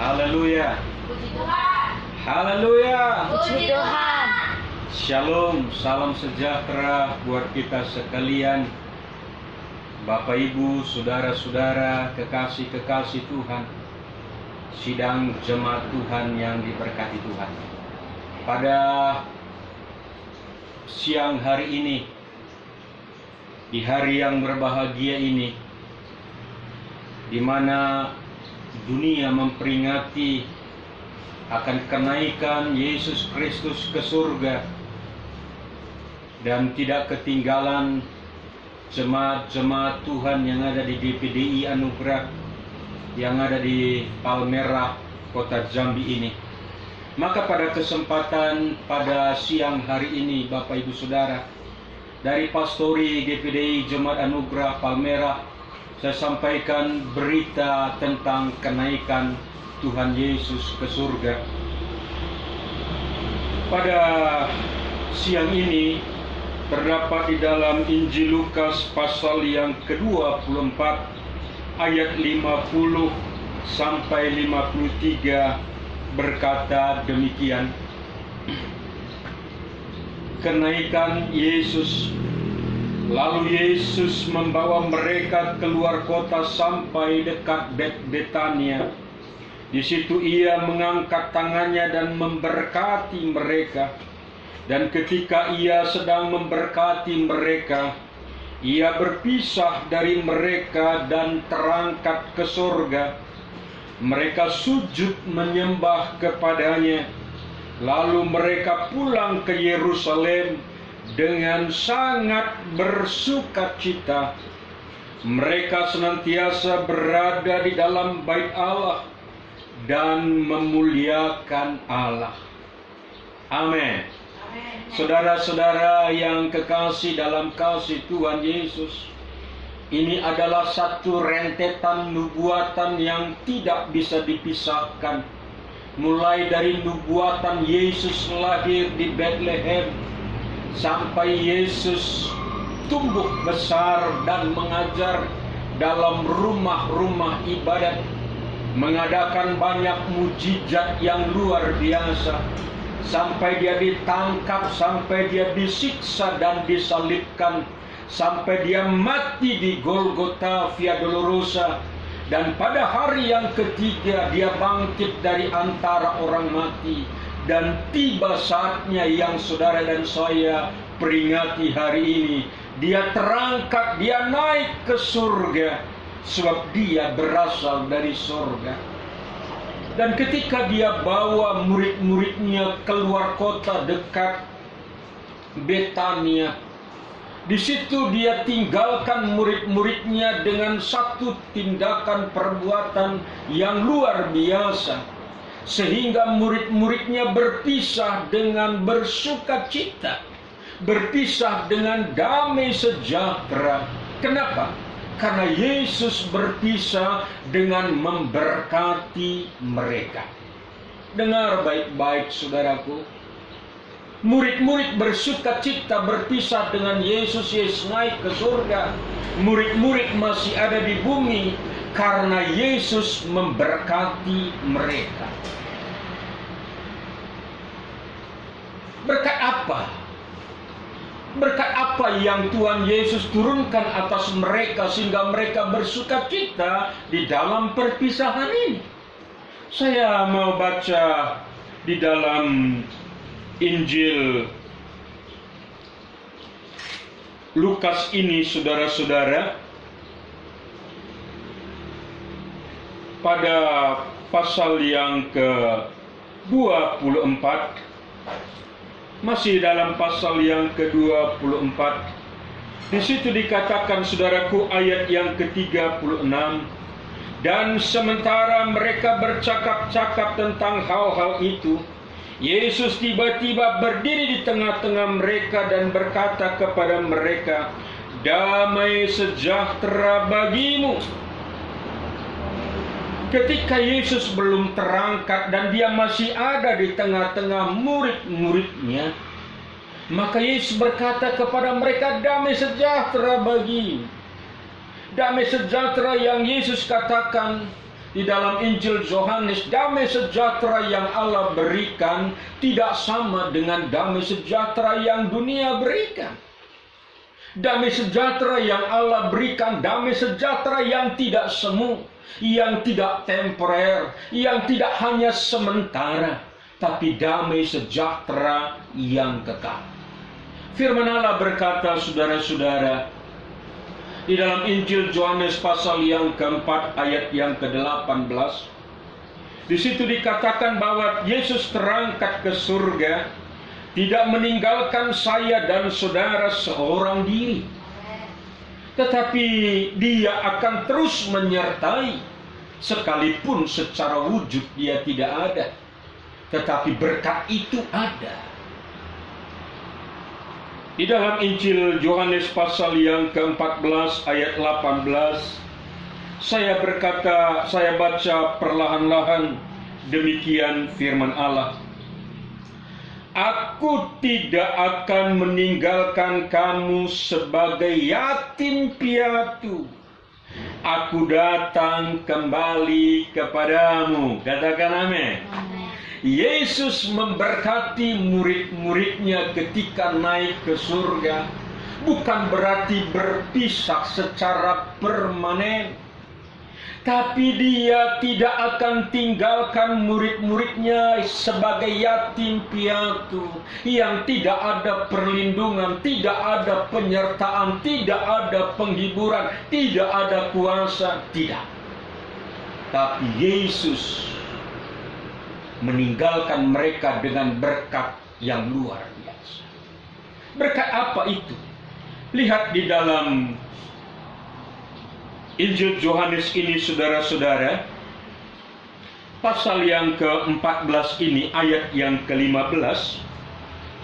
Haleluya. Puji Tuhan. Haleluya. Puji Tuhan. Shalom, salam sejahtera buat kita sekalian. Bapak Ibu, saudara-saudara, kekasih-kekasih Tuhan, sidang jemaat Tuhan yang diberkati Tuhan. Pada siang hari ini, di hari yang berbahagia ini, di mana dunia memperingati akan kenaikan Yesus Kristus ke surga, dan tidak ketinggalan jemaat-jemaat Tuhan yang ada di DPDI Anugerah yang ada di Palmerah, Kota Jambi ini. Maka pada kesempatan pada siang hari ini, Bapak Ibu Saudara, dari Pastori DPDI Jemaat Anugerah Palmerah, saya sampaikan berita tentang kenaikan Tuhan Yesus ke surga. Pada siang ini terdapat di dalam Injil Lukas pasal yang ke-24 ayat 50 sampai 53 berkata demikian. Kenaikan Yesus. Lalu Yesus membawa mereka keluar kota sampai dekat Betania. Di situ ia mengangkat tangannya dan memberkati mereka. Dan ketika ia sedang memberkati mereka, ia berpisah dari mereka dan terangkat ke surga. Mereka sujud menyembah kepadanya. Lalu mereka pulang ke Yerusalem dengan sangat bersukacita. Mereka senantiasa berada di dalam bait Allah dan memuliakan Allah. Amin. Saudara-saudara yang kekasih dalam kasih Tuhan Yesus, ini adalah satu rentetan nubuatan yang tidak bisa dipisahkan. Mulai dari nubuatan Yesus lahir di Bethlehem, sampai Yesus tumbuh besar dan mengajar dalam rumah-rumah ibadat, mengadakan banyak mujizat yang luar biasa, sampai dia ditangkap, sampai dia disiksa dan disalibkan, sampai dia mati di Golgota Via Dolorosa, dan pada hari yang ketiga dia bangkit dari antara orang mati. Dan tiba saatnya yang saudara dan saya peringati hari ini. Dia terangkat, dia naik ke surga, sebab dia berasal dari surga. Dan ketika dia bawa murid-muridnya keluar kota dekat Betania, di situ dia tinggalkan murid-muridnya dengan satu tindakan perbuatan yang luar biasa, sehingga murid-muridnya berpisah dengan bersukacita, berpisah dengan damai sejahtera. Kenapa? Karena Yesus berpisah dengan memberkati mereka. Dengar baik-baik saudaraku. Murid-murid bersukacita berpisah dengan Yesus. Yesus naik ke surga. Murid-murid masih ada di bumi karena Yesus memberkati mereka. Berkat apa? Berkat apa yang Tuhan Yesus turunkan atas mereka sehingga mereka bersukacita di dalam perpisahan ini? Saya mau baca di dalam Injil Lukas ini, saudara-saudara, pada pasal yang ke-24, masih dalam pasal yang ke-24, di situ dikatakan, saudaraku, ayat yang ke-36, dan sementara mereka bercakap-cakap tentang hal-hal itu, Yesus tiba-tiba berdiri di tengah-tengah mereka dan berkata kepada mereka, "Damai sejahtera bagimu." Ketika Yesus belum terangkat dan dia masih ada di tengah-tengah murid-muridnya, maka Yesus berkata kepada mereka, damai sejahtera bagimu. Damai sejahtera yang Yesus katakan Di dalam Injil Yohanes, damai sejahtera yang Allah berikan tidak sama dengan damai sejahtera yang dunia berikan. Damai sejahtera yang Allah berikan, damai sejahtera yang tidak semu, yang tidak temporer, yang tidak hanya sementara, tapi damai sejahtera yang kekal. Firman Allah berkata, saudara-saudara, di dalam Injil Yohanes pasal yang keempat ayat yang ke-18, di situ dikatakan bahwa Yesus terangkat ke surga, tidak meninggalkan saya dan saudara seorang diri, tetapi Dia akan terus menyertai, sekalipun secara wujud Dia tidak ada, tetapi berkat itu ada. Di dalam Injil Yohanes pasal yang ke-14 ayat 18, saya baca perlahan-lahan demikian firman Allah. Aku tidak akan meninggalkan kamu sebagai yatim piatu. Aku datang kembali kepadamu. Katakan amin. Yesus memberkati murid-muridnya ketika naik ke surga, bukan berarti berpisah secara permanen, tapi Dia tidak akan tinggalkan murid-muridnya sebagai yatim piatu yang tidak ada perlindungan, tidak ada penyertaan, tidak ada penghiburan, tidak ada kuasa, tidak. Tapi Yesus meninggalkan mereka dengan berkat yang luar biasa. Berkat apa itu? Lihat di dalam Injil Yohanes ini, saudara-saudara, pasal yang ke-14 ini, ayat yang ke-15,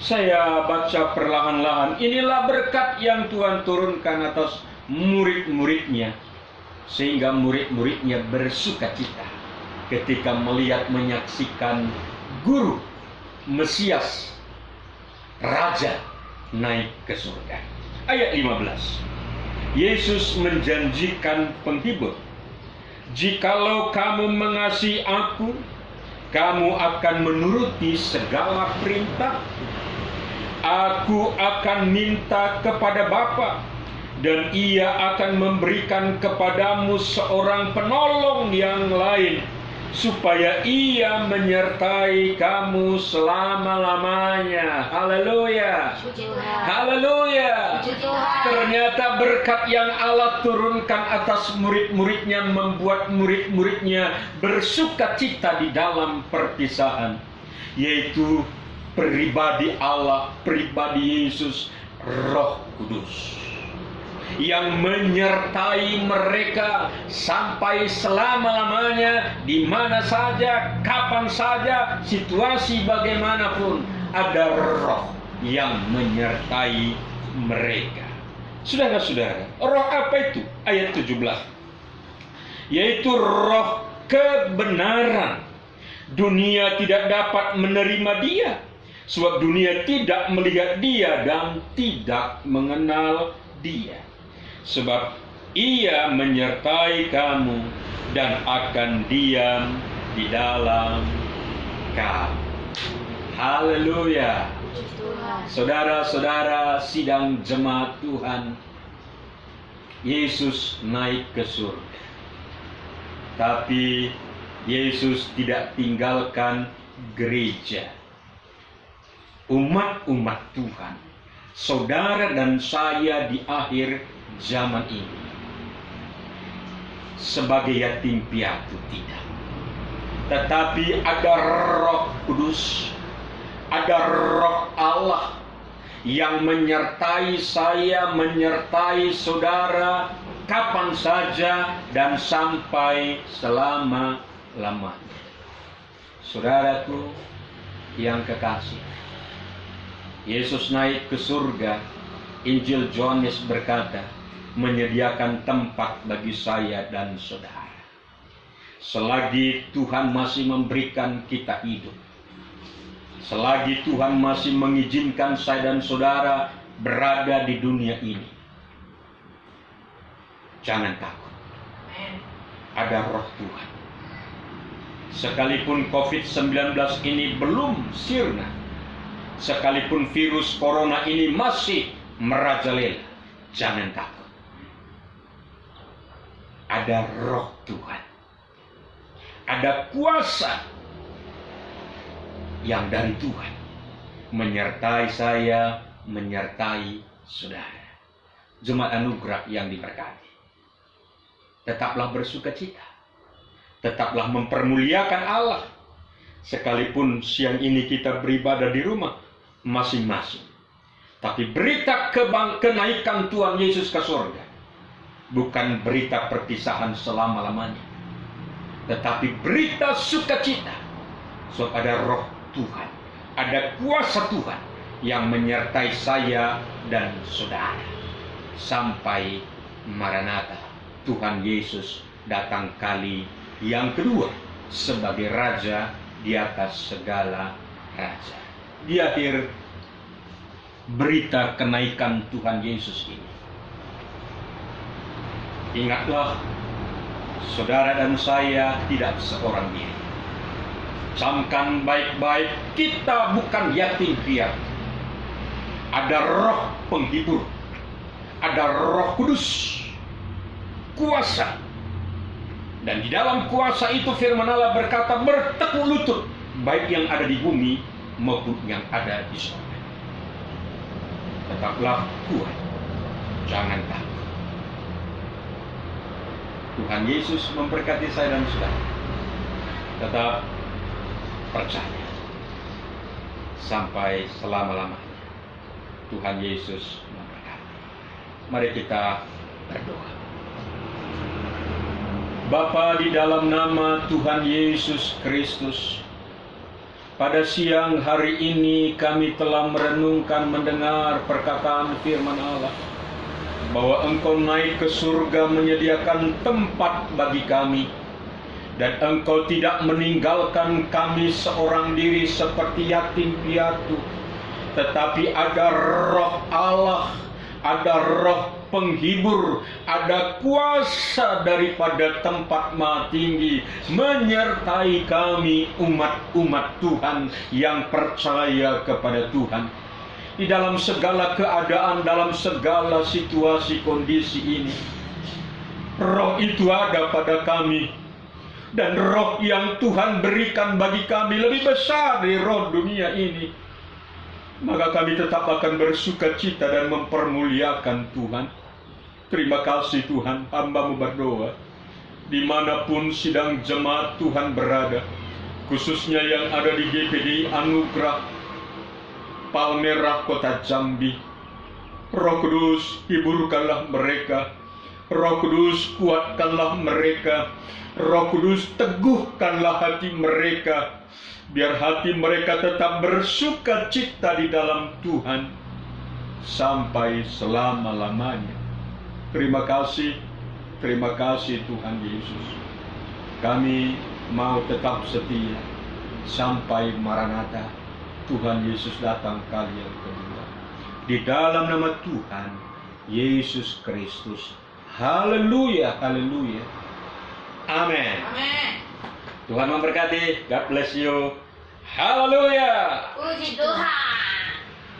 saya baca perlahan-lahan. Inilah berkat yang Tuhan turunkan atas murid-muridnya, sehingga murid-muridnya bersukacita ketika menyaksikan Guru Mesias, Raja, naik ke surga. Ayat 15. Yesus menjanjikan penghibur. Jikalau kamu mengasihi aku, kamu akan menuruti segala perintah. Aku akan minta kepada Bapa, dan Ia akan memberikan kepadamu seorang penolong yang lain, supaya Ia menyertai kamu selama-lamanya. Haleluya. Haleluya. Ternyata berkat yang Allah turunkan atas murid-muridnya membuat murid-muridnya bersukacita di dalam perpisahan, yaitu pribadi Allah, pribadi Yesus, Roh Kudus, yang menyertai mereka sampai selama-lamanya, di mana saja, kapan saja, situasi bagaimanapun, ada Roh yang menyertai mereka. Saudara-saudara, roh apa itu? Ayat 17. Yaitu roh kebenaran. Dunia tidak dapat menerima Dia, sebab dunia tidak melihat Dia dan tidak mengenal Dia. Sebab Ia menyertai kamu dan akan diam di dalam kamu. Haleluya. Saudara-saudara sidang jemaat Tuhan, Yesus naik ke surga, tapi Yesus tidak tinggalkan gereja, umat-umat Tuhan, saudara dan saya di akhir zaman ini, sebagai yatim piatu, tidak. Tetapi ada Roh Kudus, ada Roh Allah yang menyertai saya, menyertai saudara kapan saja dan sampai selama-lamanya. Saudaraku yang kekasih, Yesus naik ke surga. Injil Yohanes berkata, menyediakan tempat bagi saya dan saudara. Selagi Tuhan masih memberikan kita hidup, selagi Tuhan masih mengizinkan saya dan saudara berada di dunia ini, jangan takut. Ada Roh Tuhan Sekalipun COVID-19 ini belum sirna, sekalipun virus corona ini masih merajalela, jangan takut. Ada roh Tuhan, ada kuasa yang dari Tuhan menyertai saya, menyertai saudara. Jemaat anugerah yang diberkati, tetaplah bersukacita, tetaplah mempermuliakan Allah. Sekalipun siang ini kita beribadah di rumah masing-masing, tapi berita kenaikan Tuhan Yesus ke surga bukan berita perpisahan selama-lamanya, tetapi berita sukacita. Sebab ada roh Tuhan, ada kuasa Tuhan yang menyertai saya dan saudara sampai Maranatha, Tuhan Yesus datang kali yang kedua sebagai Raja di atas segala raja. Di akhir berita kenaikan Tuhan Yesus ini, ingatlah, saudara dan saya tidak seorang diri. Camkan baik-baik, kita bukan yatim piatu. Ada roh penghibur, ada Roh Kudus, kuasa. Dan di dalam kuasa itu firman Allah berkata, bertekuk lutut, baik yang ada di bumi maupun yang ada di surga. Tetaplah kuat, jangan takut. Tuhan Yesus memberkati saya dan saudara. Tetap percaya sampai selama-lamanya. Tuhan Yesus memberkati. Mari kita berdoa. Bapa, di dalam nama Tuhan Yesus Kristus, pada siang hari ini kami telah merenungkan, mendengar perkataan firman Allah, bahwa Engkau naik ke surga menyediakan tempat bagi kami, dan Engkau tidak meninggalkan kami seorang diri seperti yatim piatu, tetapi ada roh Allah, ada roh penghibur, ada kuasa daripada tempat maha tinggi menyertai kami umat-umat Tuhan yang percaya kepada Tuhan. Di dalam segala keadaan, dalam segala situasi kondisi ini, roh itu ada pada kami. Dan roh yang Tuhan berikan bagi kami lebih besar dari roh dunia ini. Maka kami tetap akan bersukacita dan mempermuliakan Tuhan. Terima kasih Tuhan, hamba-Mu berdoa, dimanapun sidang jemaat Tuhan berada, khususnya yang ada di GPD Anugerah Palmerah Kota Jambi. Roh Kudus, hiburkanlah mereka. Roh Kudus, kuatkanlah mereka. Roh Kudus, teguhkanlah hati mereka, biar hati mereka tetap bersuka cita di dalam Tuhan sampai selama-lamanya. Terima kasih Tuhan Yesus. Kami mau tetap setia sampai Maranatha, Tuhan Yesus datang kali yang kedua. Di dalam nama Tuhan Yesus Kristus. Haleluya, haleluya. Amin. Amin. Tuhan memberkati. God bless you. Haleluya. Puji Tuhan.